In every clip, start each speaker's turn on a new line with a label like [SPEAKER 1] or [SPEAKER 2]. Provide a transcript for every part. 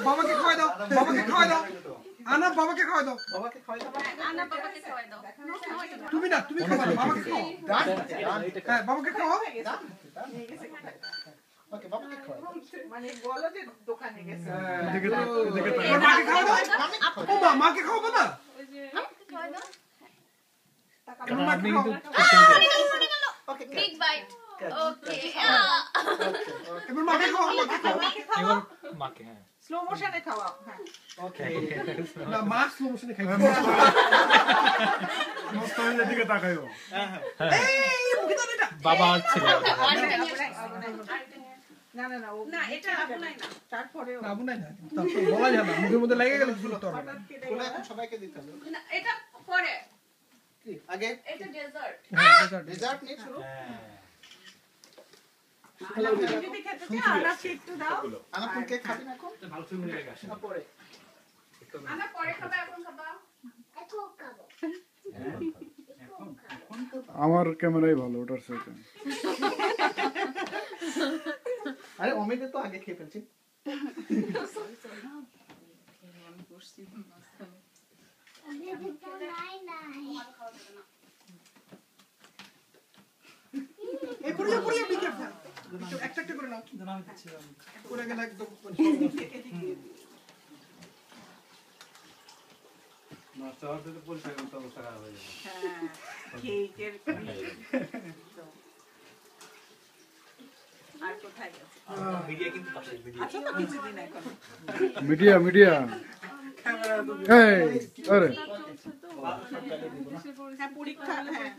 [SPEAKER 1] বাবাকে খাওয়াই দাও, বাবাকে খাওয়াই দাও। আনা বাবাকে খাওয়াই দাও।
[SPEAKER 2] বাবাকে খাওয়াই দাও।
[SPEAKER 3] আনা বাবাকে খাওয়াই দাও।
[SPEAKER 1] তুমি না, তুমি খাওয়াও, বাবাকে খাওয়াও। হ্যাঁ, বাবাকে খাওয়াও।
[SPEAKER 2] ওকে, বাবাকে খাওয়াই দাও।
[SPEAKER 4] মানে বলো যে দোকানে গেছে।
[SPEAKER 1] এবার মাকে খাওয়াই দাও। ও মা, মাকে খাওয়াবো না?
[SPEAKER 3] খাওয়াই দাও।
[SPEAKER 1] এবার মাকে খাওয়াও।
[SPEAKER 2] ওকে,
[SPEAKER 3] বিগ বাইট। ওকে।
[SPEAKER 1] এবার মাকে খাওয়াও, মাকে খাওয়াও।
[SPEAKER 5] এবার মাকে হ্যাঁ
[SPEAKER 4] স্লো মোশনে খাওয়াও। হ্যাঁ।
[SPEAKER 2] ওকে।
[SPEAKER 1] না, মা স্লো মোশনে খাইবে।
[SPEAKER 6] মোস্তাফিজের দিকে তাকাইও।
[SPEAKER 1] এই মুখে দাও এটা।
[SPEAKER 5] বাবা আর ছেলে
[SPEAKER 4] না না না,
[SPEAKER 3] না, এটা আপনাই না।
[SPEAKER 4] তারপরেও
[SPEAKER 1] না, বুনাই না। তারপর বলা যায় না, মুখের মধ্যে লেগে গেলে কিছু করতে পারবে না।
[SPEAKER 2] কোলে এখন সবাইকে দিতে হবে।
[SPEAKER 3] না, এটা পরে।
[SPEAKER 2] কি? আগে
[SPEAKER 3] এটা ডেজার্ট।
[SPEAKER 1] হ্যাঁ, ডেজার্ট।
[SPEAKER 2] ডেজার্ট নিয়ে শুরু।
[SPEAKER 4] যদি খেতে চাও আনাকে একটু দাও।
[SPEAKER 2] আমার কোন কেক খাবি না এখন?
[SPEAKER 5] ভালো তুমি লেগে আসে
[SPEAKER 2] না পরে।
[SPEAKER 3] আনা পরে খাবে, এখন খাবা?
[SPEAKER 6] আমার ক্যামেরাই ভালো, ওটার সাথে
[SPEAKER 2] আরে অমিতে তো আগে খেয়ে ফেলছি।
[SPEAKER 1] এই পড়ে যাও, পড়ে যাও, be careful। একটা একটা করে নাও। পড়ে গেলে একদম
[SPEAKER 4] হ্যাঁ, কেকের আর কোথায় গেছে?
[SPEAKER 5] মিডিয়া কিন্তু পাশে মিডিয়া
[SPEAKER 4] আচ্ছা তো কিছুদিন এখন।
[SPEAKER 6] মিডিয়া এই আরে
[SPEAKER 4] হ্যাঁ, পরীক্ষা, হ্যাঁ।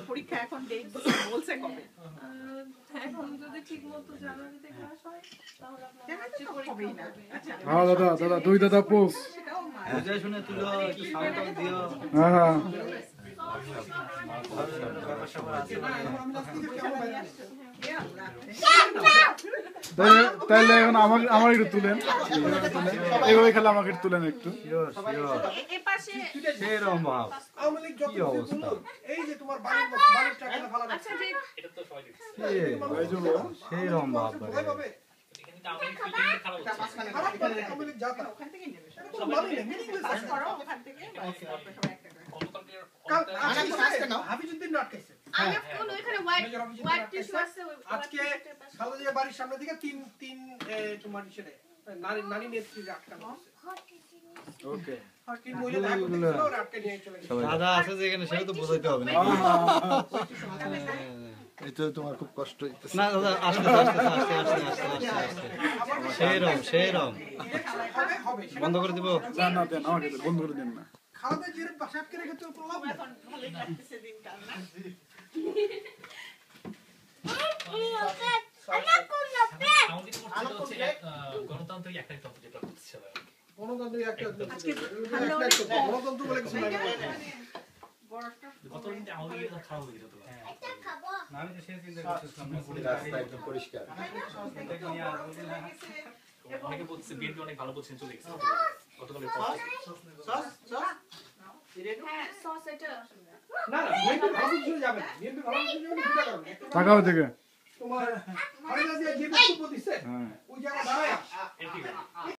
[SPEAKER 4] পরীক্ষা এখন ডেট বলছে কবে?
[SPEAKER 7] এখন যদি ঠিকমতো জানুয়ারিতে ক্লাস হয় তাহলে আপনার
[SPEAKER 4] জানুয়ারিতে তো হবেই না। আচ্ছা,
[SPEAKER 6] হ্যাঁ দাদা দুই দাদা পোস
[SPEAKER 4] সেটাও মানে।
[SPEAKER 8] বুঝে শুনে তুলো একটু সাউন্ড দিও
[SPEAKER 6] হ্যাঁ তাইলে এখন আমার একটু তুলেন, এইভাবে খেলে আমাকে একটু তুলেন একটু।
[SPEAKER 3] এই পাশে
[SPEAKER 8] সেরম ভাব
[SPEAKER 1] আওয়ামী লীগ যত
[SPEAKER 8] কি অবস্থা?
[SPEAKER 1] এই যে তোমার বাড়ির ট্রাকটা ভালো আছে।
[SPEAKER 3] আচ্ছা যে
[SPEAKER 5] এটা তো সবাই দেখছে
[SPEAKER 8] সেরম ভাব
[SPEAKER 1] ভয় পাবে।
[SPEAKER 5] কিন্তু আমাদের ফিটিংটা খারাপ হচ্ছে
[SPEAKER 1] খারাপ করে আওয়ামী লীগ যাতা।
[SPEAKER 4] ওখান থেকে নেবে সব।
[SPEAKER 1] কোনো মানেই নেই, meaningless
[SPEAKER 4] পাস
[SPEAKER 1] আছে।
[SPEAKER 4] করো ওখান থেকে, বাস করবে সবাই একটা করে।
[SPEAKER 1] হাফিজুদ্দিন আটকাইছে।
[SPEAKER 3] আনা কোন ওখানে হোয়াইট টিস্যু আছে ওই
[SPEAKER 1] আজকে খালেদা বাড়ির সামনে থেকে তিন তোমার ছেলে নারী নেত্রী আটকানো হয়েছে।
[SPEAKER 6] ওকে
[SPEAKER 1] তিন মহিলা দেখা করতে গেছিল, ওরা আটকে নিয়ে চলে গেছে।
[SPEAKER 8] দাদা আছে যেখানে সেটা তো বোঝাইতে হবে না।
[SPEAKER 2] এই তো তোমার খুব কষ্ট হইতেছে।
[SPEAKER 8] না দাদা আস্তে সেরম
[SPEAKER 1] হবে
[SPEAKER 8] বন্ধ করে দিব।
[SPEAKER 6] না দেন আমাকে দেন, বন্ধ করে দেন না।
[SPEAKER 1] খালেদা জিয়ার পাশে আটকে রেখেছে, তো লাভ নেই।
[SPEAKER 4] এখন ভালোই কাটতেছে দিনকাল না?
[SPEAKER 5] আমাদের করতে হচ্ছে গণতান্ত্রিক একটা তন্ত্র যেটা হচ্ছে
[SPEAKER 1] গণতন্ত্রের একটা
[SPEAKER 4] আজকে ভালো অনেক কম।
[SPEAKER 1] গণতন্ত্র বলে কিছু নাই।
[SPEAKER 4] বরফটা
[SPEAKER 5] গত দিন আমাদের ইয়েটা খারাপ হয়ে যেত
[SPEAKER 8] না আমি তো সেই চিন্তা করতেছিলাম
[SPEAKER 2] রাস্তা একদম পরিষ্কার।
[SPEAKER 5] অনেকে বলছে বিএনপি অনেক ভালো পজিশন চলে গেছে গতকাল
[SPEAKER 3] হ্যাঁ সস এটা
[SPEAKER 1] না বিএনপি ভালো কিছু যাবে না। বিএনপি ভালো কিছু যাবে না, দুটা কারণ। একটা
[SPEAKER 6] তাকাও থেকে
[SPEAKER 1] তোমার খালেদা জিয়া যে বক্তব্য দিচ্ছে
[SPEAKER 6] হ্যাঁ
[SPEAKER 1] ওই জায়গা দাঁড়ায়